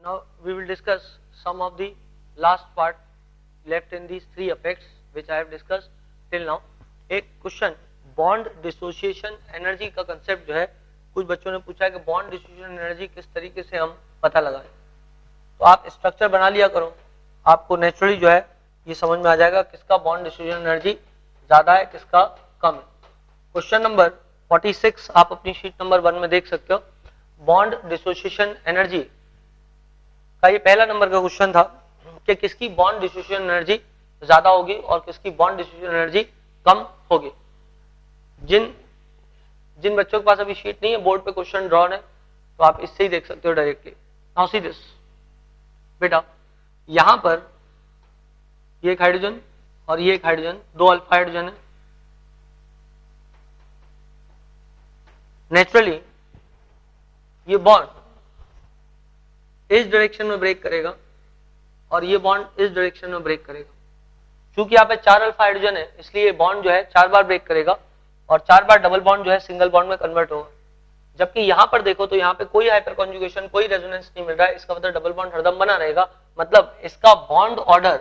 Now we will discuss some of the last part left in these three effects which I have discussed till now. एक question bond dissociation energy का concept जो है कुछ बच्चों ने पूछा है कि बॉन्ड डिसोसिएशन एनर्जी किस तरीके से हम पता लगाएं। तो आप स्ट्रक्चर बना लिया करो, आपको नेचुरली जो है ये समझ में आ जाएगा किसका बॉन्ड डिसोसिएशन एनर्जी ज्यादा है किसका कम है। क्वेश्चन नंबर 46 आप अपनी शीट नंबर 1 में देख सकते हो। बॉन्ड डिसोसिएशन एनर्जी का ये पहला नंबर का क्वेश्चन था कि किसकी बॉन्ड डिसोसिएशन एनर्जी ज्यादा होगी और किसकी बॉन्ड डिसोसिएशन एनर्जी कम होगी। जिन बच्चों के पास अभी शीट नहीं है, बोर्ड पे क्वेश्चन ड्रॉन है, तो आप इससे ही देख सकते हो डायरेक्टली। नाउ सी दिस बेटा, यहां पर ये एक हाइड्रोजन और ये एक हाइड्रोजन, दो अल्फा हाइड्रोजन है। नेचुरली ये बॉन्ड इस डायरेक्शन में ब्रेक करेगा और ये बॉन्ड इस डायरेक्शन में ब्रेक करेगा। क्योंकि यहाँ पे 4 अल्फा हाइड्रोजन है इसलिए बॉन्ड जो है 4 बार ब्रेक करेगा और 4 बार डबल बॉन्ड जो है सिंगल बॉन्ड में कन्वर्ट होगा। जबकि यहाँ पर देखो तो यहाँ पे कोई हाइपर कॉन्जुगेशन, कोई रेजोनेंस नहीं मिल रहा है, इसका मतलब डबल बॉन्ड हरदम बना रहेगा। मतलब इसका बॉन्ड ऑर्डर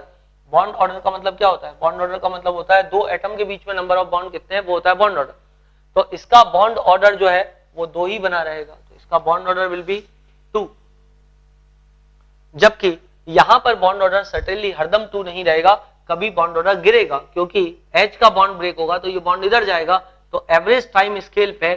का मतलब क्या होता है? बॉन्ड ऑर्डर का मतलब होता है दो एटम के बीच में नंबर ऑफ बॉन्ड कितने हैं वो होता है बॉन्ड ऑर्डर। तो इसका बॉन्ड ऑर्डर जो है वो 2 ही बना रहेगा, तो इसका बॉन्ड ऑर्डर विल बी 2। जबकि यहां पर बॉन्ड ऑर्डर सर्टेनली हरदम 2 नहीं रहेगा, कभी बॉन्ड ऑर्डर गिरेगा क्योंकि H का बॉन्ड ब्रेक होगा तो ये बॉन्ड इधर जाएगा। तो एवरेज टाइम स्केल पे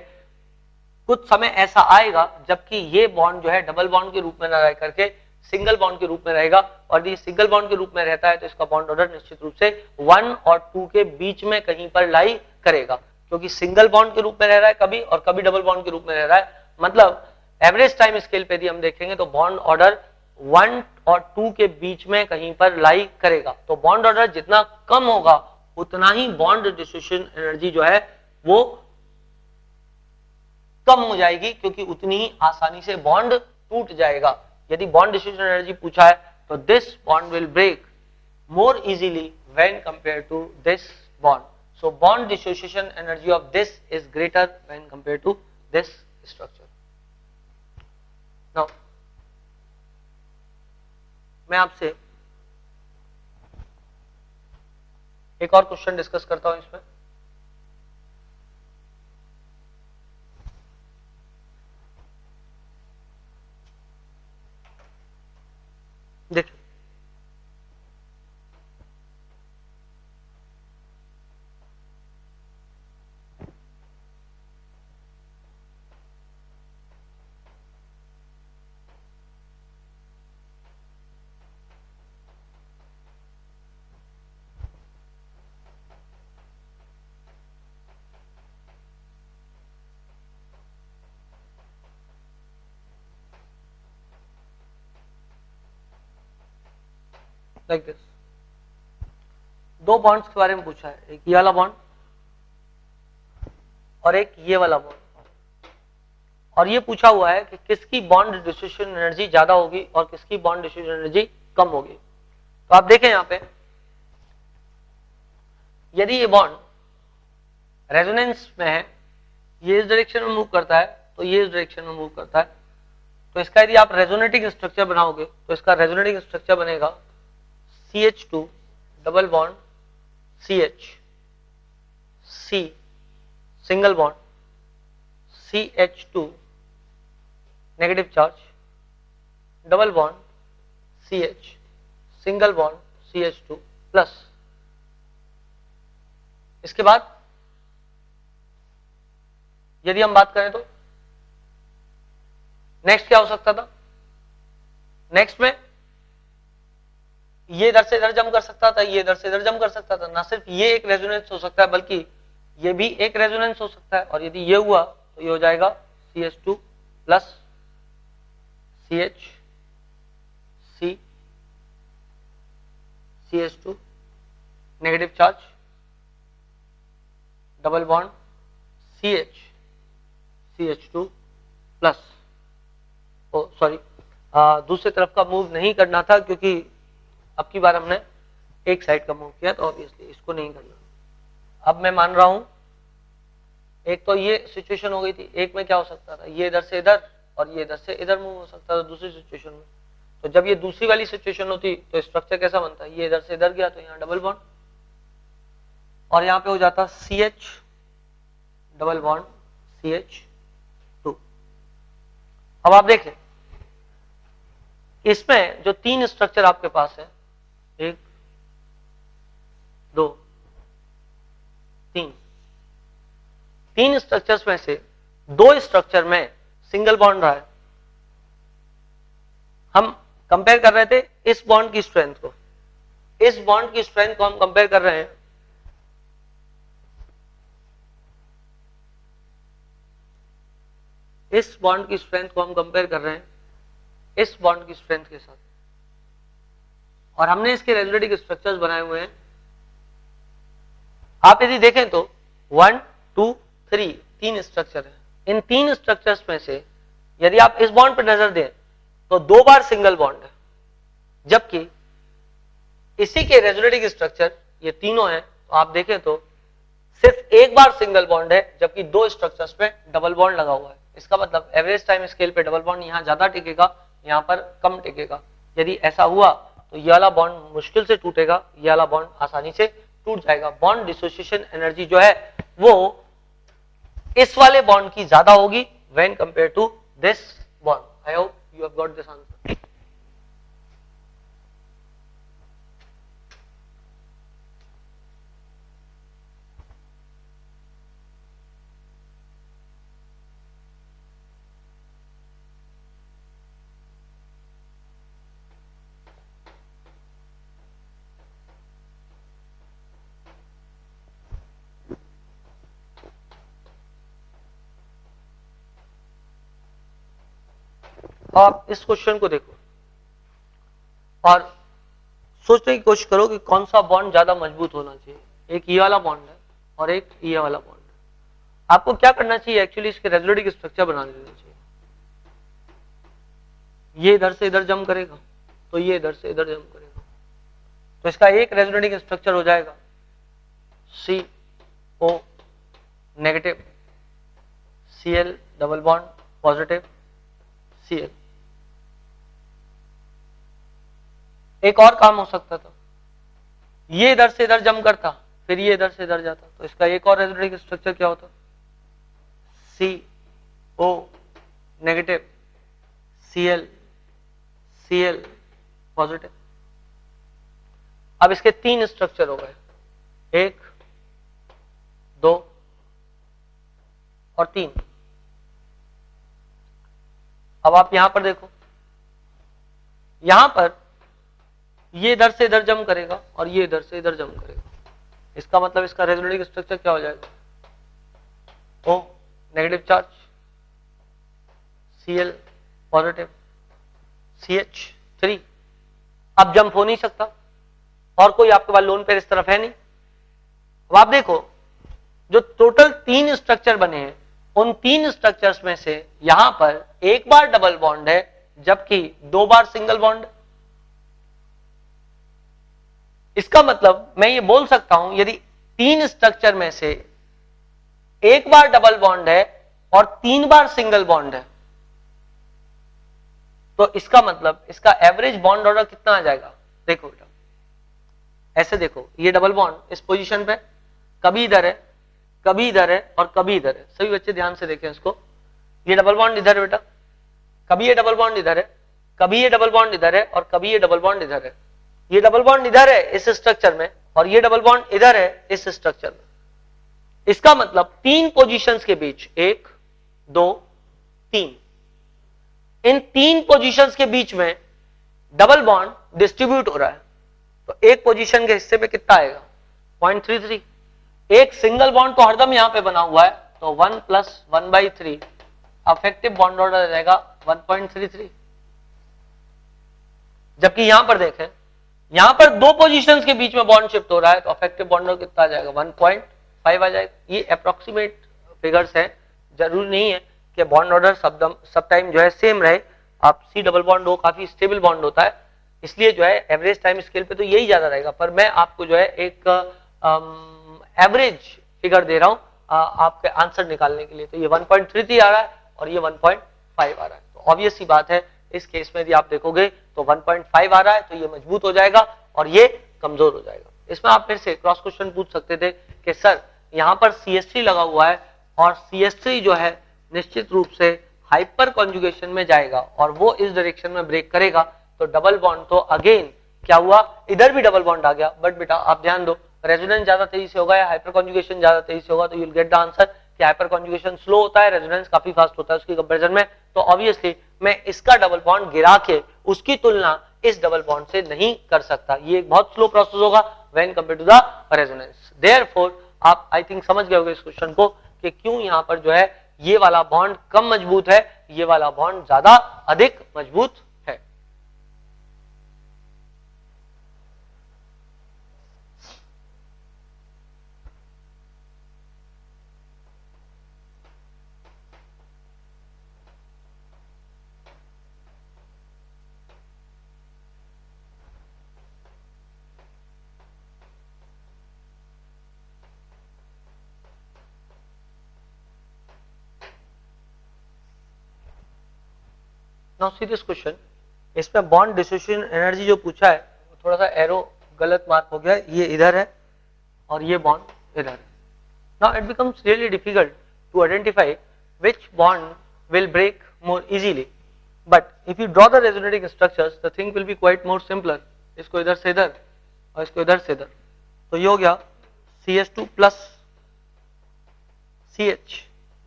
कुछ समय ऐसा आएगा जबकि ये बॉन्ड जो है डबल बॉन्ड के रूप में ना रह करके सिंगल बॉन्ड के रूप में रहेगा, और ये सिंगल बॉन्ड के रूप में रहता है तो इसका बॉन्ड ऑर्डर निश्चित रूप से 1 और 2 के बीच में कहीं पर लाई करेगा, क्योंकि सिंगल बॉन्ड के रूप में रह रहा है कभी और कभी डबल बॉन्ड के रूप में रह रहा है। मतलब एवरेज टाइम स्केल पे यदि हम देखेंगे तो बॉन्ड ऑर्डर 1 और 2 के बीच में कहीं पर लाई करेगा। तो बॉन्ड ऑर्डर जितना कम होगा उतना ही बॉन्ड डिसोसिएशन एनर्जी जो है वो कम हो जाएगी, क्योंकि उतनी ही आसानी से बॉन्ड टूट जाएगा। यदि बॉन्ड डिसोसिएशन एनर्जी पूछा है तो this bond will break more easily when compare to this bond. So bond dissociation energy of this is greater when compare to this structure. Now मैं आपसे एक और क्वेश्चन डिस्कस करता हूं इसमें। देखिए, लाइक दिस, दो बॉन्ड्स के बारे में पूछा है, एक ये वाला बॉन्ड और एक ये वाला बॉन्ड, और ये पूछा हुआ है कि किसकी बॉन्ड डिसोसिएशन एनर्जी ज्यादा होगी और किसकी बॉन्ड डिसोसिएशन एनर्जी कम होगी। तो आप देखें यहां पे, यदि ये बॉन्ड रेजोनेंस में है, ये इस डायरेक्शन में मूव करता है तो ये इस डायरेक्शन में मूव करता है, तो इसका यदि आप रेजोनेटिंग स्ट्रक्चर बनाओगे तो इसका रेजोनेटिंग स्ट्रक्चर बनेगा CH2 double bond CH, C single bond CH2 negative charge, double bond CH single bond CH2 plus. इसके बाद यदि हम बात करें तो नेक्स्ट क्या हो सकता था? नेक्स्ट में ये इधर से इधर जम कर सकता था, ये इधर से इधर जम कर सकता था। ना सिर्फ ये एक रेजोनेंस हो सकता है बल्कि ये भी एक रेजोनेंस हो सकता है, और यदि ये हुआ तो ये हो जाएगा CH2 plus CH C CH2 negative charge, double bond CH CH2 plus. Oh sorry, दूसरी तरफ का मूव नहीं करना था क्योंकि अब की बार हमने एक साइड का मूव किया, तो ऑब्वियसली इसको नहीं करना। अब मैं मान रहा हूं एक तो ये सिचुएशन हो गई थी, एक में क्या हो सकता था, ये इधर से इधर और ये इधर से इधर मूव हो सकता था दूसरी सिचुएशन में। तो जब ये दूसरी वाली सिचुएशन होती तो स्ट्रक्चर कैसा बनता, ये इधर से इधर गया तो यहाँ डबल बॉन्ड, और यहाँ पे हो जाता CH डबल बॉन्ड CH2। अब आप देखें इसमें जो 3 स्ट्रक्चर आपके पास है, 1 2 3 स्ट्रक्चर्स में से 2 स्ट्रक्चर में सिंगल बॉन्ड रहा है। हम कंपेयर कर रहे थे इस बॉन्ड की स्ट्रेंथ को, इस बॉन्ड की स्ट्रेंथ को हम कंपेयर कर रहे हैं इस बॉन्ड की स्ट्रेंथ को हम कंपेयर कर रहे हैं इस बॉन्ड की स्ट्रेंथ के साथ, और हमने इसके रेजोनेटिंग स्ट्रक्चर्स बनाए हुए हैं। आप यदि देखें तो 1 2 3 3 स्ट्रक्चर है। इन 3 स्ट्रक्चर्स में से यदि आप इस बॉन्ड पर नजर दें तो 2 बार सिंगल बॉन्ड है, जबकि इसी के रेजोनेटिंग स्ट्रक्चर ये तीनों हैं तो आप देखें तो सिर्फ 1 बार सिंगल बॉन्ड है, जबकि 2 स्ट्रक्चर्स पे डबल बॉन्ड लगा हुआ है। इसका मतलब एवरेज टाइम स्केल पे डबल बॉन्ड यहाँ ज्यादा टिकेगा, यहाँ पर कम टिकेगा। यदि ऐसा हुआ तो ये वाला बॉन्ड मुश्किल से टूटेगा, ये वाला बॉन्ड आसानी से टूट जाएगा। बॉन्ड डिसोसिएशन एनर्जी जो है वो इस वाले बॉन्ड की ज्यादा होगी when compare to this bond. I hope you have got this answer. आप इस क्वेश्चन को देखो और सोचने की कोशिश करो कि कौन सा बॉन्ड ज्यादा मजबूत होना चाहिए। एक ये वाला बॉन्ड है और एक ये वाला बॉन्ड है। आपको क्या करना चाहिए, एक्चुअली इसके रेजोनेटिंग स्ट्रक्चर बना देना चाहिए। ये इधर से इधर जम करेगा तो ये इधर से इधर जम करेगा, तो इसका एक रेजोनेटिंग स्ट्रक्चर हो जाएगा CO negative Cl double bond positive Cl। एक और काम हो सकता था, ये इधर से इधर जम करता फिर ये इधर से इधर जाता, तो इसका एक और रेजोनेटिंग स्ट्रक्चर क्या होता, CO नेगेटिव Cl पॉजिटिव। अब इसके 3 स्ट्रक्चर हो गए, 1 2 और 3। अब आप यहां पर देखो, यहां पर ये इधर से इधर जम करेगा और ये इधर से इधर जम करेगा। इसका मतलब इसका रेजोनेटिंग स्ट्रक्चर क्या हो जाएगा, O negative charge Cl positive CH3। अब जंप हो नहीं सकता और कोई आपके पास लोन पेयर इस तरफ है नहीं। अब आप देखो जो टोटल 3 स्ट्रक्चर बने हैं उन 3 स्ट्रक्चर्स में से यहां पर 1 बार डबल बॉन्ड है जबकि 2 बार सिंगल बॉन्ड। इसका मतलब मैं ये बोल सकता हूं यदि 3 स्ट्रक्चर में से 1 बार डबल बॉन्ड है और 3 बार सिंगल बॉन्ड है तो इसका मतलब इसका एवरेज बॉन्ड ऑर्डर कितना आ जाएगा। देखो बेटा ऐसे देखो, ये डबल बॉन्ड इस पोजीशन पे कभी इधर है कभी इधर है और कभी इधर है। सभी बच्चे ध्यान से देखें इसको, ये डबल बॉन्ड इधर है बेटा, कभी ये डबल बॉन्ड इधर है, कभी ये डबल बॉन्ड इधर है और कभी ये डबल बॉन्ड इधर है। ये डबल बॉन्ड इधर है इस स्ट्रक्चर में और ये डबल बॉन्ड इधर है इस स्ट्रक्चर में। इसका मतलब 3 पोजीशंस के बीच 1 2 3, इन 3 पोजीशंस के बीच में डबल बॉन्ड डिस्ट्रीब्यूट हो रहा है। तो एक पोजीशन के हिस्से पे कितना आएगा 0.33। एक सिंगल बॉन्ड तो हरदम यहां पे बना हुआ है तो 1 + 1/3 अफेक्टिव बॉन्ड ऑर्डर रहेगा 1.33। जबकि यहां पर देखें, यहां पर 2 पोजीशंस के बीच में बॉन्ड शिफ्ट हो रहा है तो अफेक्टिव बॉन्ड ऑर्डर कितना आ जाएगा 1.5 आ जाएगा। ये अप्रोक्सीमेट फिगर्स हैं, जरूरी नहीं है कि बॉन्ड ऑर्डर सब टाइम जो है सेम रहे। आप C डबल बॉन्ड हो काफी स्टेबल बॉन्ड होता है, इसलिए जो है एवरेज टाइम स्केल पे तो यही ज्यादा रहेगा। पर मैं आपको जो है एक एवरेज फिगर दे रहा हूं आपके आंसर निकालने के लिए। तो ये 1.33 आ रहा है और ये 1.5 आ रहा है। तो ऑब्वियस सी बात है इस केस में यदि आप देखोगे तो 1.5 आ रहा है तो ये मजबूत हो जाएगा और ये कमजोर हो जाएगा। इसमें आप फिर से क्रॉस क्वेश्चन पूछ सकते थे कि सर यहाँ पर CH3 लगा हुआ है और CH3 जो है निश्चित रूप से हाइपर कॉन्जुगेशन में जाएगा और वो इस डायरेक्शन में ब्रेक करेगा, तो डबल बॉन्ड तो अगेन क्या हुआ, इधर भी डबल बॉन्ड आ गया। बट बेटा आप ध्यान दो, रेजोनेंस ज्यादा तेजी से होगा या हाइपर कॉन्जुगेशन ज्यादा तेजी से होगा, तो you will get the answer कि हाइपर कॉन्जुगेशन स्लो होता है, रेजोनेंस काफी फास्ट होता है उसकी कंपैरिजन में। तो ऑब्वियसली मैं इसका डबल बॉन्ड गिरा के उसकी तुलना इस डबल बॉन्ड से नहीं कर सकता, ये एक बहुत स्लो प्रोसेस होगा when compare to the resonance. Therefore आप आई थिंक समझ गए होंगे इस क्वेश्चन को कि क्यों यहाँ पर जो है ये वाला बॉन्ड कम मजबूत है, ये वाला बॉन्ड ज्यादा अधिक मजबूत है। Now see this question, इसमें बॉन्ड डिसोसिएशन एनर्जी जो पूछा है थोड़ा सा एरो गलत मार्क हो गया है, ये इधर है और ये बॉन्ड इधर है। Now it becomes really difficult to identify which bond will break more easily, but if you draw the resonating structures the thing will be quite more simpler। इसको इधर से इधर और इसको इधर से इधर, तो ये हो गया CH2 plus CH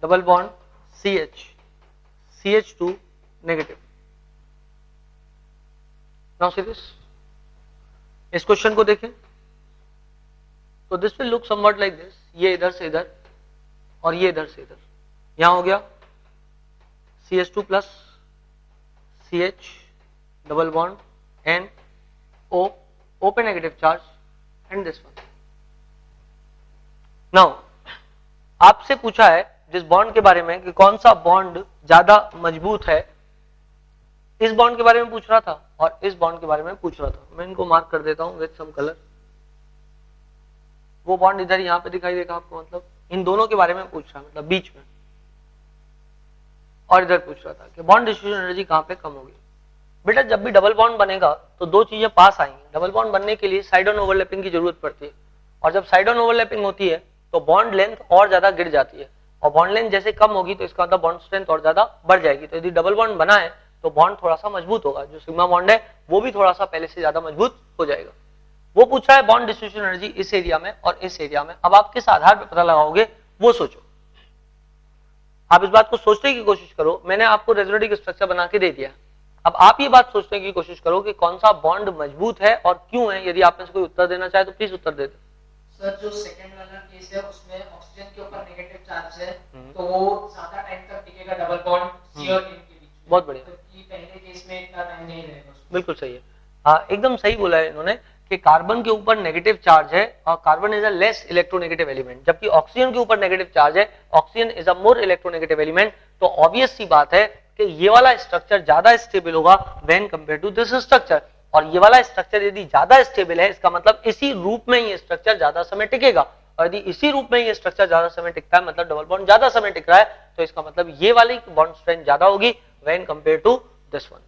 double bond CH CH2 negative. Now see this, इस क्वेश्चन को देखें तो this will look somewhat like this, ये इधर से इधर और ये इधर से इधर, यहां हो गया CH2 plus CH double bond and O open negative charge and this one. Now आपसे पूछा है जिस बॉन्ड के बारे में कि कौन सा बॉन्ड ज्यादा मजबूत है, इस बॉन्ड के बारे में पूछ रहा था और इस बॉन्ड के बारे में पूछ रहा था। मैं इनको मार्क कर देता हूं विद सम कलर। वो बॉन्ड इधर यहां पे दिखाई देगा आपको, मतलब इन दोनों के बारे में पूछ रहा है, मतलब बीच में, और इधर पूछ रहा था कि बॉन्ड डिस्ट्रीब्यूशन एनर्जी कहां पे कम होगी। बेटा जब भी डबल बॉन्ड बनेगा तो दो चीजें पास आएंगी। डबल बॉन्ड बनने के लिए साइड ऑन ओवरलैपिंग की जरूरत पड़ती है, और जब साइड ऑन ओवरलैपिंग होती है तो बॉन्ड लेंथ और ज्यादा गिर जाती है, और बॉन्ड लेंथ जैसे कम होगी तो इसका मतलब बॉन्ड स्ट्रेंथ और ज्यादा बढ़ जाएगी। तो यदि डबल बॉन्ड बना है तो बॉन्ड थोड़ा सा मजबूत होगा, जो सिग्मा बॉन्ड है वो भी थोड़ा सा पहले से ज्यादा मजबूत हो जाएगा। वो पूछ रहा है बॉन्ड डिस्ट्रीब्यूशन एनर्जी इस एरिया में और इस एरिया में। अब आप किस आधार पर पता लगाओगे वो सोचो, आप इस बात को सोचने की कोशिश करो। मैंने आपको रेजोनेटिंग स्ट्रक्चर बना के दे दिया, अब आप ये बात सोचने की कोशिश करो कि कौन सा बॉन्ड मजबूत है और क्यों है। यदि आप में से कोई उत्तर देना चाहे तो प्लीज उत्तर दे दो। सर जो सेकंड वाला केस है उसमें ऑक्सीजन के ऊपर नेगेटिव चार्ज है, तो वो ज्यादा टाइम तक टिकेगा डबल बॉन्ड सी और एन के बीच में। बहुत बढ़िया, जबकि पहले केस में इतना टाइम नहीं रहेगा। बिल्कुल सही है, हाँ एकदम सही बोला है इन्होंने कि कार्बन के ऊपर नेगेटिव चार्ज है और carbon is a less electronegative element, जबकि ऑक्सीजन के ऊपर नेगेटिव चार्ज है, oxygen is a more electronegative element. तो ऑब्वियस सी बात है कि ये वाला स्ट्रक्चर ज्यादा स्टेबल होगा when compare to this structure, और ये वाला स्ट्रक्चर यदि ज्यादा स्टेबल है इसका मतलब इसी रूप में ये स्ट्रक्चर ज्यादा समय टिकेगा, और यदि इसी रूप में ये स्ट्रक्चर ज्यादा समय टिकता है मतलब डबल बॉन्ड ज्यादा समय टिक रहा है, तो इसका मतलब ये वाली बॉन्ड स्ट्रेंथ ज्यादा होगी when compare to this one.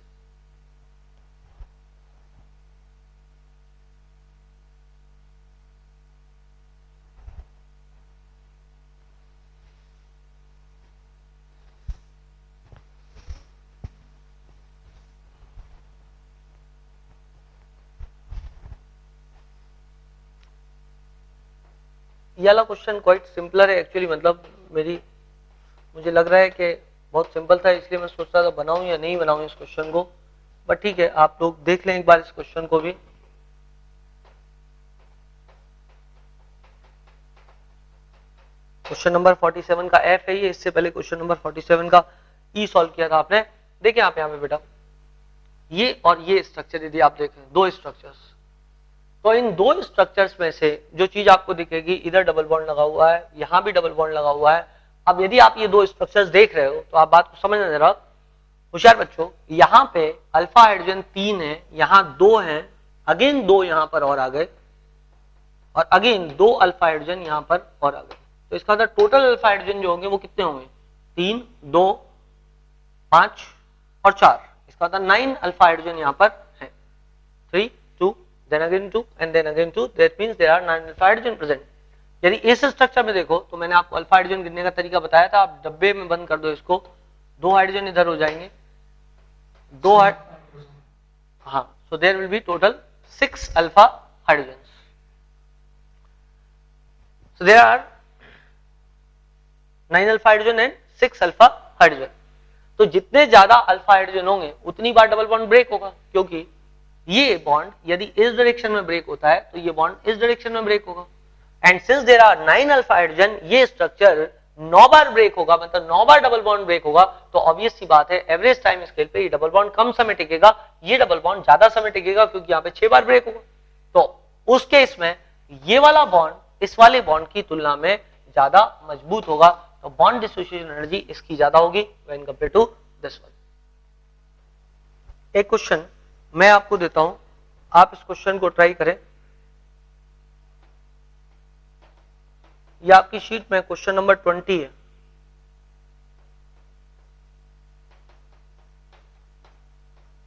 ये वाला क्वेश्चन क्वाइट सिंपलर है एक्चुअली, मतलब मुझे लग रहा है कि बहुत सिंपल था, इसलिए मैं सोच रहा था बनाऊं या नहीं बनाऊं इस क्वेश्चन को, बट ठीक है आप लोग देख लें एक बार इस क्वेश्चन को भी। क्वेश्चन नंबर 47 का एफ है ये, इससे पहले क्वेश्चन नंबर 47 का ई सॉल्व किया था आपने। देखिए आप यहाँ पे बेटा ये और ये स्ट्रक्चर यदि आप देखें, दो स्ट्रक्चर्स, तो इन दो स्ट्रक्चर्स में से जो चीज आपको दिखेगी, इधर डबल बॉन्ड लगा हुआ है, यहां भी डबल बॉन्ड लगा हुआ है। अब यदि आप ये दो स्ट्रक्चर्स देख रहे हो तो आप बात को समझना जरा, होशियार बच्चों। यहाँ पे अल्फा हाइड्रोजन 3 है, यहाँ 2 है, अगेन 2 यहाँ पर और आ गए, और अगेन 2 अल्फा हाइड्रोजन यहाँ पर और आ गए। तो इसका मतलब टोटल अल्फा हाइड्रोजन जो होंगे वो कितने होंगे, 3, 2, 5 और 4। इसका मतलब 9 अल्फा हाइड्रोजन यहाँ पर 3 2 then again 2 and then again 2, that means there are 9 alpha hydrogen present. यदि इस स्ट्रक्चर में देखो तो मैंने आपको अल्फा हाइड्रोजन गिनने का तरीका बताया था, आप डब्बे में बंद कर दो इसको, 2 हाइड्रोजन इधर हो जाएंगे, 2 हाँ, so there will be total 6 alpha hydrogens. So there are 9 alpha hydrogen and 6 alpha hydrogen. तो जितने ज्यादा अल्फा हाइड्रोजन होंगे उतनी बार डबल बॉन्ड ब्रेक होगा, क्योंकि ये बॉन्ड यदि इस डायरेक्शन में ब्रेक होता है तो ये बॉन्ड इस डायरेक्शन में ब्रेक होगा। And since there are 9 alpha hydrogen, ये स्ट्रक्चर 9 बार ब्रेक होगा, मतलब 9 बार डबल बॉन्ड ब्रेक होगा, तो ऑब्वियस सी बात है एवरेज टाइम स्केल पे ये डबल बॉन्ड कम समय टिकेगा, ये डबल बॉन्ड ज्यादा समय टिकेगा, क्योंकि यहाँ पे 6 बार ब्रेक होगा। तो उस केस में ये वाला बॉन्ड इस वाले बॉन्ड की तुलना में ज्यादा मजबूत होगा, तो बॉन्ड डिसोसिएशन एनर्जी इसकी ज्यादा होगी when compare to this one. एक क्वेश्चन मैं आपको देता हूं, आप इस क्वेश्चन को ट्राई करें। ये आपकी शीट में क्वेश्चन नंबर 20 है।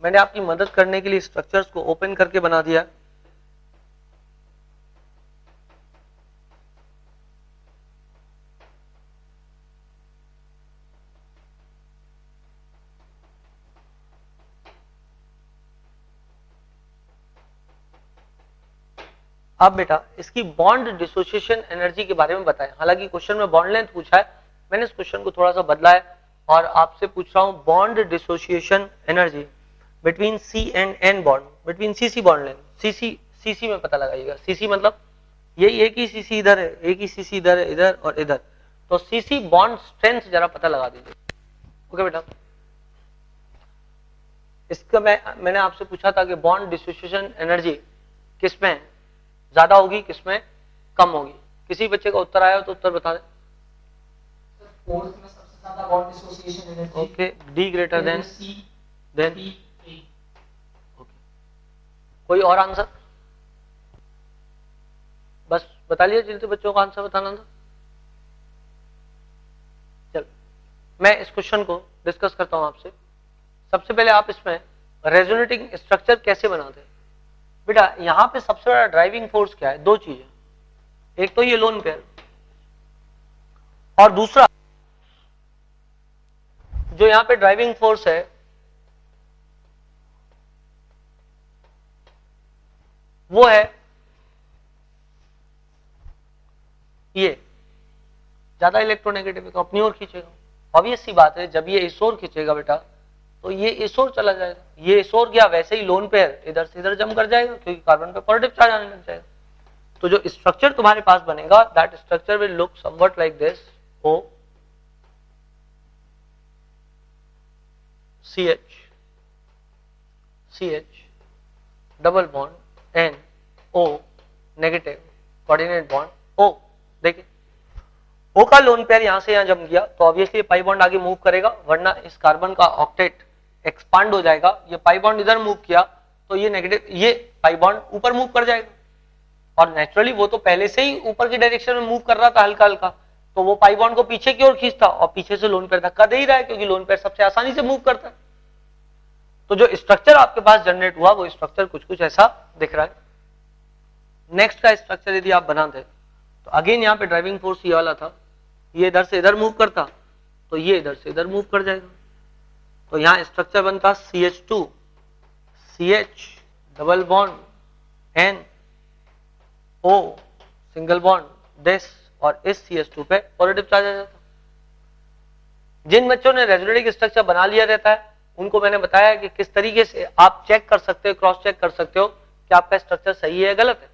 मैंने आपकी मदद करने के लिए स्ट्रक्चर्स को ओपन करके बना दिया। अब बेटा इसकी बॉन्ड डिसोसिएशन एनर्जी के बारे में बताएं। हालांकि क्वेश्चन में बॉन्ड लेंथ पूछा है, मैंने इस क्वेश्चन को थोड़ा सा बदला है और आपसे पूछ रहा हूं bond dissociation energy between C and N bond, between CC bond length. CC में पता लगाइएगा, सीसी मतलब यही एक ही सीसी इधर है, एक ही सीसी इधर है, इधर और इधर, तो सीसी बॉन्ड स्ट्रेंथ जरा पता लगा दीजिए। ओके बेटा, इसका मैंने आपसे पूछा था कि बॉन्ड डिसोसिएशन एनर्जी किसमें ज्यादा होगी, किसमें कम होगी। किसी बच्चे का उत्तर आया हो तो उत्तर बता दें। फोर्थ में सबसे ज्यादा bond dissociation energy. Okay, D greater than C than B. Okay, कोई और आंसर? बस बता लिया जितने बच्चों का आंसर बताना था। चल मैं इस क्वेश्चन को डिस्कस करता हूं आपसे। सबसे पहले आप इसमें रेजोनेटिंग स्ट्रक्चर कैसे बनाते हैं। बेटा यहां पे सबसे बड़ा ड्राइविंग फोर्स क्या है? दो चीजें, एक तो ये लोन पेयर और दूसरा जो यहां पे ड्राइविंग फोर्स है वो है ये ज्यादा इलेक्ट्रोनेगेटिव को अपनी ओर खींचेगा। ऑब्वियस सी बात है, जब ये इस ओर खींचेगा बेटा तो ये इस ओर चला जाएगा, ये इस ओर गया, वैसे ही लोन पेयर इधर से इधर जम कर जाएगा, क्योंकि कार्बन पे पॉजिटिव चार्ज आने लग जाएगा। तो जो स्ट्रक्चर तुम्हारे पास बनेगा that structure will look somewhat like this, O CH double bond N O negative coordinate bond O। देखिए O का लोन पेयर यहां से यहां जम गया तो ऑब्वियसली पाई बॉन्ड आगे मूव करेगा, वरना इस कार्बन का ऑक्टेट एक्सपांड हो जाएगा। ये पाई बॉन्ड इधर मूव किया तो ये नेगेटिव, ये पाई बॉन्ड ऊपर मूव कर जाएगा, और नेचुरली वो तो पहले से ही ऊपर की डायरेक्शन में मूव कर रहा था हल्का हल्का, तो वो पाई बॉन्ड को पीछे की ओर खींचता और पीछे से लोन पेयर धक्का दे ही रहा है, क्योंकि लोन पेयर सबसे आसानी से मूव करता है। तो जो स्ट्रक्चर आपके पास जनरेट हुआ वो स्ट्रक्चर कुछ ऐसा दिख रहा है। नेक्स्ट का स्ट्रक्चर यदि आप बनाते तो अगेन यहाँ पे ड्राइविंग फोर्स ये वाला था, ये इधर से इधर मूव करता तो ये इधर से इधर मूव कर जाएगा। तो यहाँ स्ट्रक्चर बनता CH2 CH double bond N O single bond this, और इस CH2 पे पॉजिटिव चार्ज आ जाता। जिन बच्चों ने रेजोनेटिंग स्ट्रक्चर बना लिया रहता है उनको मैंने बताया कि किस तरीके से आप चेक कर सकते हो, क्रॉस चेक कर सकते हो कि आपका स्ट्रक्चर सही है या गलत है।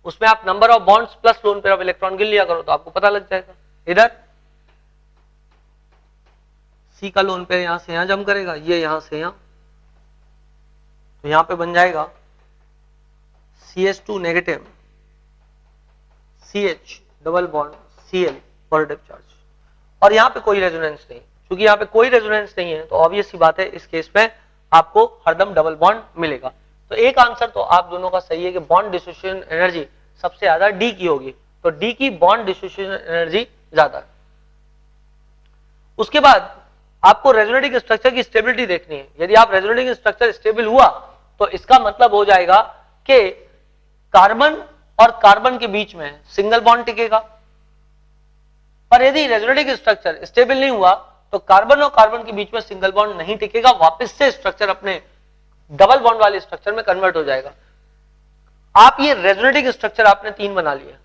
उसमें आप number of bonds plus lone pair of electron गिन लिया करो तो आपको पता लग जाएगा। इधर C का लोन पेयर यहां से यहां जम करेगा, ये यहां से यहां, तो यहां पे बन जाएगा CH2 negative CH double bond Cl positive charge, और यहां पे कोई रेजोनेंस नहीं। क्योंकि यहाँ पे कोई रेजोनेंस नहीं है तो ऑब्वियस सी बात है इस केस में आपको हरदम डबल बॉन्ड मिलेगा। तो एक आंसर तो आप दोनों का सही है कि बॉन्ड डिसोसिएशन एनर्जी सबसे ज्यादा डी की होगी, तो डी की बॉन्ड डिसोसिएशन एनर्जी ज्यादा है। उसके बाद आपको रेजोनेटिंग स्ट्रक्चर की स्टेबिलिटी देखनी है। यदि आप रेजोनेटिंग स्ट्रक्चर स्टेबल हुआ तो इसका मतलब हो जाएगा कि कार्बन और कार्बन के बीच में सिंगल बॉन्ड टिकेगा। पर यदि रेजोनेटिक स्ट्रक्चर स्टेबल नहीं हुआ तो कार्बन और कार्बन के बीच में सिंगल बॉन्ड नहीं टिकेगा, वापस से स्ट्रक्चर अपने डबल बॉन्ड वाले स्ट्रक्चर में कन्वर्ट हो जाएगा। आप ये रेजोनेटिक स्ट्रक्चर आपने 3 बना लिया,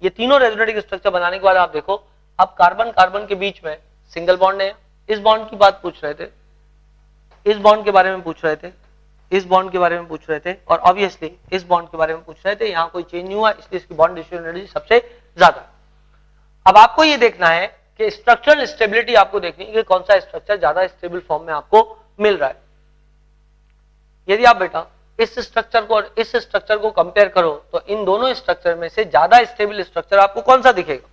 ये तीनों रेजोनेटिक स्ट्रक्चर बनाने के बाद आप देखो अब कार्बन कार्बन के बीच में सिंगल बॉन्ड है। इस बॉन्ड की बात पूछ रहे थे, इस बॉन्ड के बारे में पूछ रहे थे, इस बॉन्ड के बारे में पूछ रहे थे और ऑब्वियसली इस बॉन्ड के बारे में पूछ रहे थे। यहां कोई चेंज नहीं हुआ, इसलिए इसकी बॉन्ड डिस्ट्रीब्यूशन एनर्जी सबसे ज्यादा। अब आपको ये देखना है कि स्ट्रक्चरल स्टेबिलिटी आपको देखनी है कि कौन सा स्ट्रक्चर ज्यादा स्टेबल फॉर्म में आपको मिल रहा है। यदि आप बेटा इस स्ट्रक्चर को और इस स्ट्रक्चर को कंपेयर करो तो इन दोनों स्ट्रक्चर में से ज्यादा स्टेबल स्ट्रक्चर आपको कौन सा दिखेगा?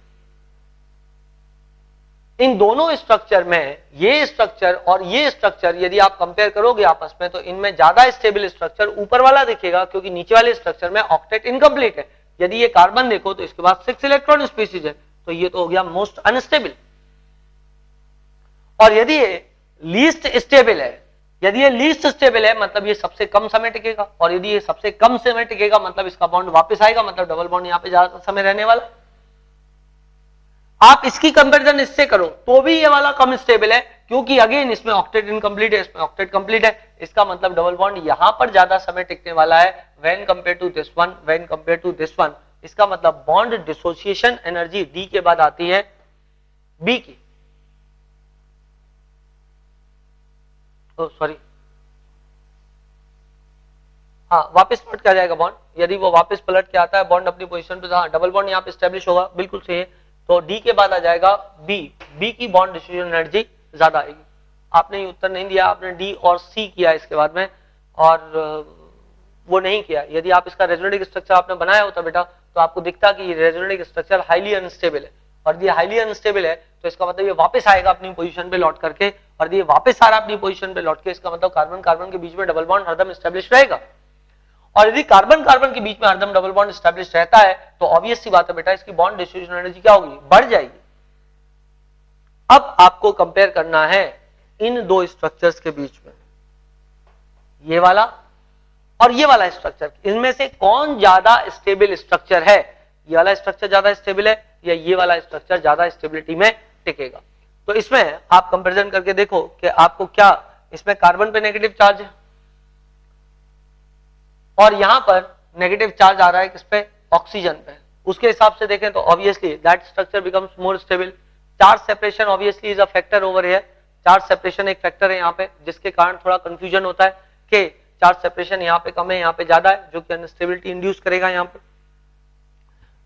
इन दोनों स्ट्रक्चर में ये स्ट्रक्चर और ये स्ट्रक्चर यदि आप कंपेयर करोगे आपस में तो इनमें ज्यादा स्टेबल स्ट्रक्चर ऊपर वाला दिखेगा, क्योंकि नीचे वाले स्ट्रक्चर में ऑक्टेट इनकम्प्लीट है। यदि ये कार्बन देखो तो इसके बाद 6 इलेक्ट्रॉन स्पीसीज है, तो ये तो हो गया मोस्ट अनस्टेबल। और यदि ये लीस्ट स्टेबल है, यदि ये लीस्ट स्टेबल है मतलब ये सबसे कम समय टिकेगा, और यदि ये सबसे कम समय टिकेगा मतलब इसका बॉन्ड वापस आएगा, मतलब डबल बॉन्ड यहां पे ज्यादा समय रहने वाला। आप इसकी कंपैरिजन इससे करो तो भी ये वाला कम स्टेबल है, क्योंकि अगेन इसमें ऑक्टेट इनकम्प्लीट है, इसमें ऑक्टेट कंप्लीट है। इसका मतलब डबल बॉन्ड यहां पर ज्यादा समय टिकने वाला है when compare to this one, when compare to this one. इसका मतलब बॉन्ड डिसोसिएशन एनर्जी डी के बाद आती है बी की, सॉरी हाँ वापस पलट के आ जाएगा बॉन्ड। यदि वो वापस पलट के आता है बॉन्ड अपनी पोजीशन पे, हाँ डबल बॉन्ड यहाँ पे स्टेब्लिश होगा, बिल्कुल सही है। तो डी के बाद आ जाएगा बी, बी की बॉन्ड डिस्ट्रीब्यूशन एनर्जी ज्यादा आएगी। आपने ये उत्तर नहीं दिया, आपने डी और सी किया इसके बाद में, और वो नहीं किया। यदि आप इसका रेजोनेटिक स्ट्रक्चर आपने बनाया होता बेटा तो आपको दिखता कि रेजोनेटिक स्ट्रक्चर हाईली अनस्टेबल है, और ये हाईली अनस्टेबल है तो इसका मतलब ये वापस आएगा अपनी पोजीशन पे लौट करके, और ये वापस आ रहा अपनी पोजीशन पे लौट के, इसका मतलब कार्बन कार्बन के बीच में डबल बॉन्ड हरदम स्टैब्लिश रहेगा। और यदि कार्बन कार्बन के बीच में हरदम डबल बॉन्ड स्टैब्लिश रहता है तो ऑब्वियस सी बात है बेटा इसकी बॉन्ड डिस्ट्रीब्यूशन एनर्जी क्या होगी? बढ़ जाएगी। अब आपको कंपेयर करना है इन दो स्ट्रक्चर्स के बीच में, ये वाला और ये वाला स्ट्रक्चर, इनमें से कौन ज्यादा स्टेबल स्ट्रक्चर है? ये वाला स्ट्रक्चर ज्यादा स्टेबल है या ये वाला स्ट्रक्चर ज्यादा स्टेबिलिटी में टिकेगा? तो इसमें आप कंपैरिजन करके देखो कि आपको क्या, इसमें कार्बन पे नेगेटिव चार्ज है और यहां पर नेगेटिव चार्ज आ रहा है किस पे? ऑक्सीजन पे। उसके हिसाब से देखें तो obviously that structure becomes more stable. Charge separation obviously is a factor over here. Charge separation एक फैक्टर है यहाँ पे, जिसके कारण थोड़ा कंफ्यूजन होता है कि चार्ज सेपरेशन यहाँ पे कम है यहाँ पे ज्यादा है, जो कि अनस्टेबिलिटी इंड्यूस करेगा यहाँ पे।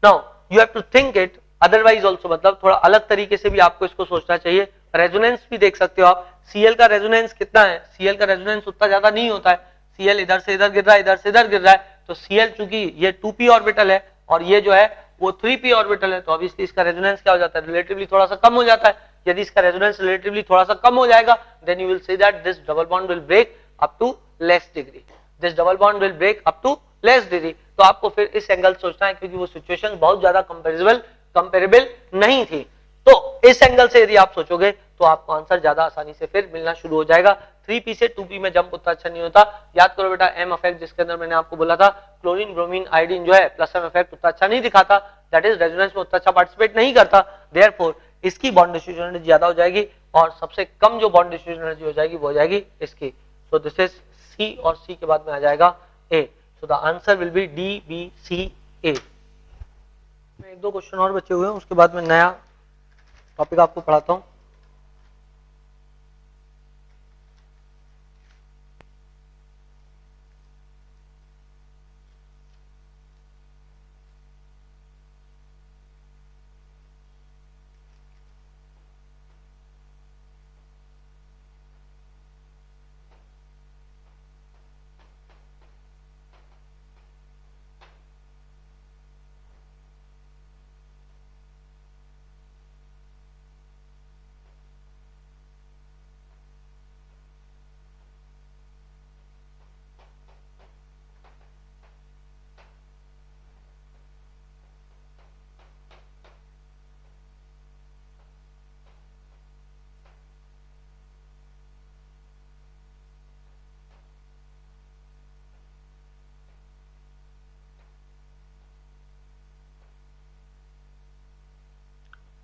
Now you have to think it otherwise also, मतलब थोड़ा अलग तरीके से भी आपको इसको सोचना चाहिए। रेजोनेंस भी देख सकते हो आप, सीएल का रेजोनेंस कितना है? सीएल का रेजोनेंस उतना ज्यादा नहीं होता है। सीएल इधर से इधर गिर रहा है, इधर से इधर गिर रहा है, तो सीएल चूंकि ये 2p ऑर्बिटल है और ये जो है वो 3p ऑर्बिटल है, तो ऑब्वियसली इसका रेजोनेंस क्या हो जाता है? रिलेटिवली थोड़ा सा कम हो जाता है। यदि इसका रेजोनेंस रिलेटिवली थोड़ा सा कम हो जाएगा then you will see that this double bond will break up to less degree, this double bond will break up to less degree. तो आपको फिर इस एंगल सोचना है, क्योंकि वो सिचुएशन बहुत ज्यादा कंपेरेबल नहीं थी। तो इस एंगल से यदि आप सोचोगे तो आपको आंसर ज्यादा आसानी से फिर मिलना शुरू हो जाएगा। 3p से 2p में जंप उतना अच्छा नहीं होता। याद करो बेटा एम इफेक्ट, जिसके अंदर मैंने आपको बोला था क्लोरीन ब्रोमीन आयोडीन जो है प्लस एम इफेक्ट उतना अच्छा नहीं दिखाता, दैट इज रेजोनेंस में उतना अच्छा पार्टिसिपेट नहीं करता। देयरफॉर इसकी बॉन्ड डिस्ट्रीब्यूशन एनर्जी ज्यादा हो जाएगी और सबसे कम जो बॉन्ड डिस्ट्रीब्यूशन एनर्जी हो जाएगी वो हो जाएगी इसकी। सो दिस इज सी और सी के बाद में आ जाएगा A. So the answer will be D B C A. एक दो क्वेश्चन और बचे हुए हैं, उसके बाद में नया टॉपिक आपको पढ़ाता हूं।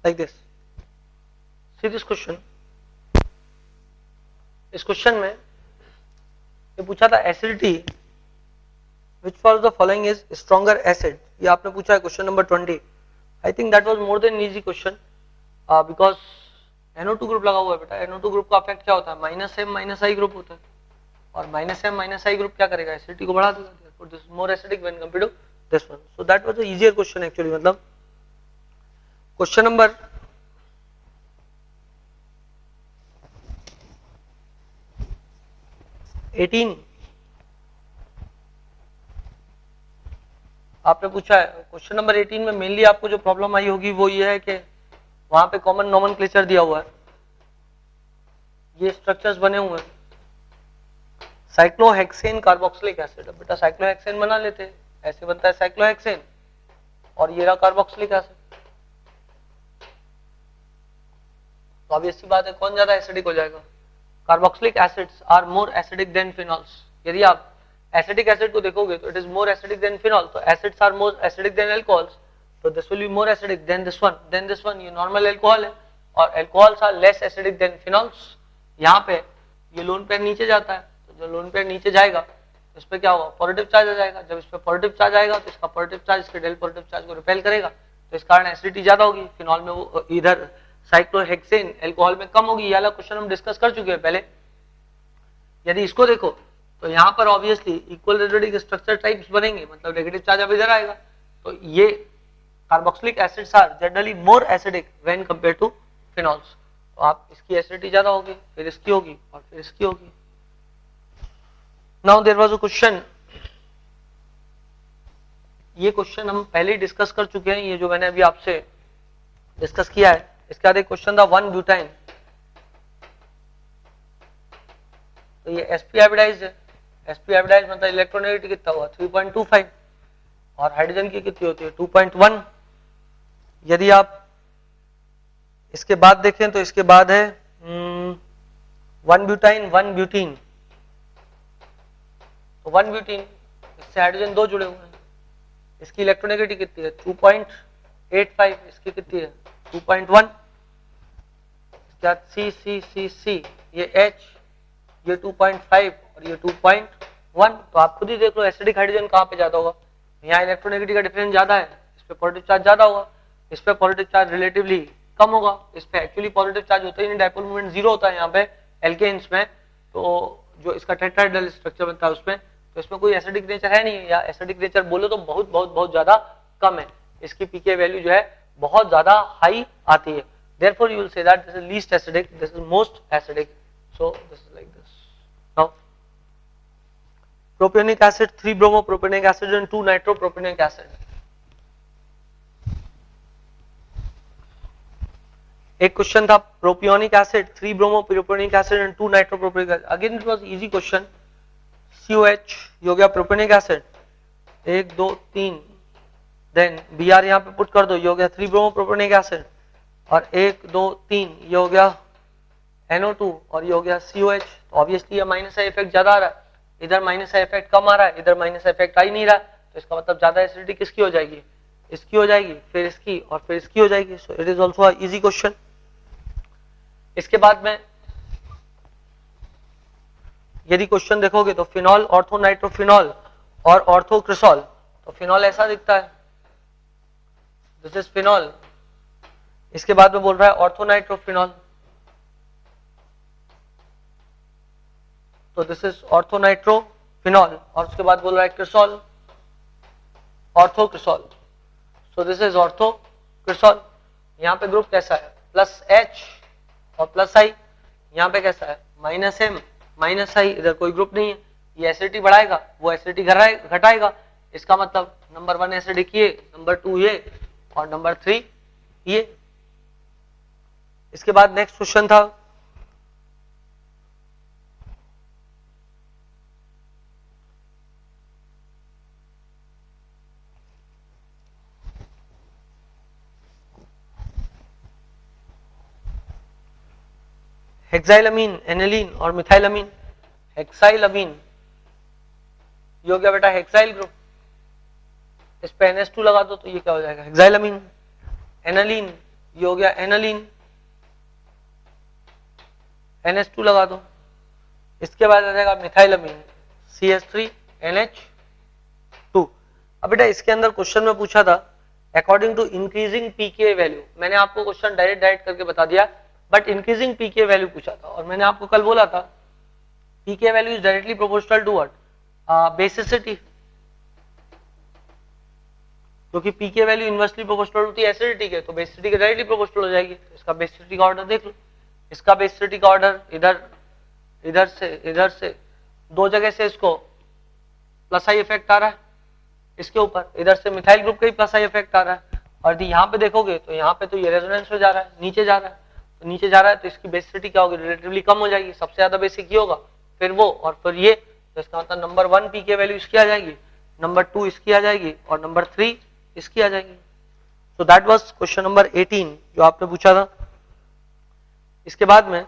Like this. See this question, इस क्वेश्चन में ये पूछा था acidity which of the following is stronger acid, ये आपने पूछा है question number 20। I think that was more than easy question because NO2 group लगा हुआ है बेटा। NO2 ग्रुप का इफेक्ट क्या होता है, -M-I ग्रुप होता है, और -M-I ग्रुप क्या करेगा, एसिडिटी को बढ़ा देगा। Therefore this is more acidic when compared to this one. So that was the easier question actually। मतलब क्वेश्चन नंबर 18 आपने पूछा है। क्वेश्चन नंबर 18 में मेनली आपको जो प्रॉब्लम आई होगी वो ये है कि वहां पे कॉमन नोमेनक्लेचर दिया हुआ है, ये स्ट्रक्चर्स बने हुए हैं, साइक्लोहेक्सेन कार्बोक्सिलिक एसिड। बेटा साइक्लोहेक्सेन बना लेते हैं, ऐसे बनता है साइक्लोहेक्सेन, और ये रहा कार्बोक्सिलिक एसिड। तो अब ऐसी बात है कौन ज्यादा एसिडिक हो जाएगा, carboxylic acids are more acidic than phenols. यदि आप एसिडिक एसिड को देखोगे तो it is more acidic than phenol, तो acids are more acidic than alcohols, तो this will be more acidic than this one. ये नॉर्मल अल्कोहल है, और alcohols are less acidic than phenols. यहाँ पे ये लोन पेयर नीचे जाता है, तो जो लोन पेयर नीचे जाएगा तो इस पे क्या होगा, पॉजिटिव चार्ज आ जाएगा। जब इस पे पॉजिटिव चार्ज आएगा तो इसका पॉजिटिव चार्ज इसके डेल पॉजिटिव चार्ज को रिपेल करेगा, तो इस कारण एसिडिटी ज्यादा होगी। फिनॉल में वो इधर साइक्लोहेक्सेन अल्कोहल में कम होगी। ये वाला क्वेश्चन हम डिस्कस कर चुके हैं पहले। यदि इसको देखो तो यहाँ पर obviously equal acidic structure types बनेंगे, मतलब नेगेटिव चार्ज अब इधर आएगा, तो ये carboxylic acids are generally more acidic when compare to phenols. तो आप इसकी एसिडिटी ज्यादा होगी, फिर इसकी होगी, और फिर इसकी होगी। Now there was a question, ये क्वेश्चन हम पहले ही डिस्कस कर चुके हैं, ये जो मैंने अभी आपसे डिस्कस किया है। इसके बाद एक क्वेश्चन था 1 ब्यूटाइन, तो ये sp हाइब्रिडाइज्ड है। sp हाइब्रिडाइज्ड मतलब इलेक्ट्रोनेगेटिविटी कितना हुआ 3.25, और हाइड्रोजन की कितनी होती है 2.1। यदि आप इसके बाद देखें तो इसके बाद है 1 ब्यूटाइन 1 ब्यूटीन। तो 1 ब्यूटीन, इससे हाइड्रोजन 2 जुड़े हुए हैं, इसकी इलेक्ट्रोनेगेटिविटी कितनी है 2.85, इसकी कितनी है 2.1। इसके बाद C, ये H, ये 2.5 और ये 2.1। तो आप खुद ही देख लो एसिडिक हाइड्रोजन कहाँ पे ज्यादा होगा, यहाँ इलेक्ट्रोनेगेटिविटी का डिफरेंस ज्यादा है, इस पे पॉजिटिव चार्ज ज्यादा होगा, इस पे पॉजिटिव चार्ज रिलेटिवली कम होगा। इस पे एक्चुअली पॉजिटिव चार्ज होता ही नहीं, डायपोल मोमेंट 0 होता है यहाँ पे एल्केन्स में, तो जो इसका टेट्राहेड्रल स्ट्रक्चर बनता है उसमें, तो इसमें कोई एसिडिक नेचर है नहीं, या एसिडिक नेचर बोलो तो बहुत बहुत बहुत ज्यादा कम है। इसकी पीके वैल्यू जो है बहुत ज्यादा हाई आती है। Therefore, you will say that this is least acidic, this is most acidic. So this is like this. Now, propionic acid, 3 bromopropanic acid and 2 nitropropanic acid. एक क्वेश्चन था propionic acid, 3 bromopropionic acid and 2 nitropropionic acid. Again it was easy question. COH ये हो गया propionic acid, 1 2 3, then Br यहाँ पे put कर दो, ये हो गया 3 ब्रोमोप्रोपियोनिक एसिड, और 1 2 3 ये हो गया NO2, और ये हो गया COH। तो ऑब्वियसली ये माइनस इफेक्ट ज्यादा आ रहा है, इधर माइनस इफेक्ट कम आ रहा है, इधर माइनस इफेक्ट आ ही नहीं रहा, तो इसका मतलब ज्यादा एसिडिटी किसकी हो जाएगी, इसकी हो जाएगी, फिर इसकी, और फिर इसकी हो जाएगी। So it is also a easy question. इसके बाद में यदि क्वेश्चन देखोगे तो फिनॉल, ऑर्थोनाइट्रोफिनॉल और ऑर्थोक्रिसॉल। तो फिनॉल ऐसा दिखता है, दिस इज फिनॉल। इसके बाद में बोल रहा है ऑर्थोनाइट्रोफिनॉल, तो दिस इज ऑर्थोनाइट्रोफिनॉल, और उसके बाद बोल रहा है क्रिसॉल, ऑर्थोक्रिसॉल। So this is ऑर्थोक्रिसॉल। यहाँ पे ग्रुप कैसा है, +H और +I। यहाँ पे कैसा है -M -I, इधर कोई ग्रुप नहीं है। ये एसिडिटी बढ़ाएगा, वो एसिडिटी घटाएगा। इसका मतलब नंबर 1 एसिडिक ये, नंबर 2 ये, और नंबर 3 ये। इसके बाद नेक्स्ट क्वेश्चन था हेक्साइलमीन, एनिलीन और मिथाइलमीन। हेक्साइलमीन ये हो गया बेटा हेक्साइल ग्रुप, इस पे NH2 लगा दो तो ये क्या हो जाएगा हेक्साइलमीन। एनिलीन ये हो गया एनालीन, NH2 लगा दो। इसके बाद आ जाएगा मिथाइलअमीन, CH3NH2। अब बेटा इसके अंदर क्वेश्चन में पूछा था according to increasing pK value, मैंने आपको क्वेश्चन डायरेक्ट करके बता दिया, बट इंक्रीजिंग पीके वैल्यू पूछा था। और मैंने आपको कल बोला था pK value is directly proportional to what, basicity, क्योंकि पीके वैल्यू इनवर्सली प्रोपोर्शनल होती है एसिडिटी के, तो बेसिसिटी के डायरेक्टली प्रोपोर्शनल हो जाएगी। तो इसका बेसिसिटी का ऑर्डर देख लो, इसका बेसिसिटी का ऑर्डर इधर से दो जगह से इसको प्लस आई इफेक्ट आ रहा है इसके ऊपर, इधर से मिथाइल ग्रुप का ही प्लस आई इफेक्ट आ रहा है। और यहाँ पे देखोगे तो यहाँ पे तो ये रेजोनेंस में जा रहा है, नीचे जा रहा है, तो नीचे जा रहा है तो इसकी बेसिसिटी क्या होगी, रिलेटिवली कम हो जाएगी। सबसे ज्यादा बेसिक ये होगा, फिर वो और फिर ये, तो इसका मतलब नंबर 1 पीके वैल्यू इसकी आ जाएगी, नंबर 2 इसकी आ जाएगी और नंबर 3 इसकी आ जाएगी। तो दैट वाज क्वेश्चन नंबर 18 जो आपने पूछा था। इसके बाद में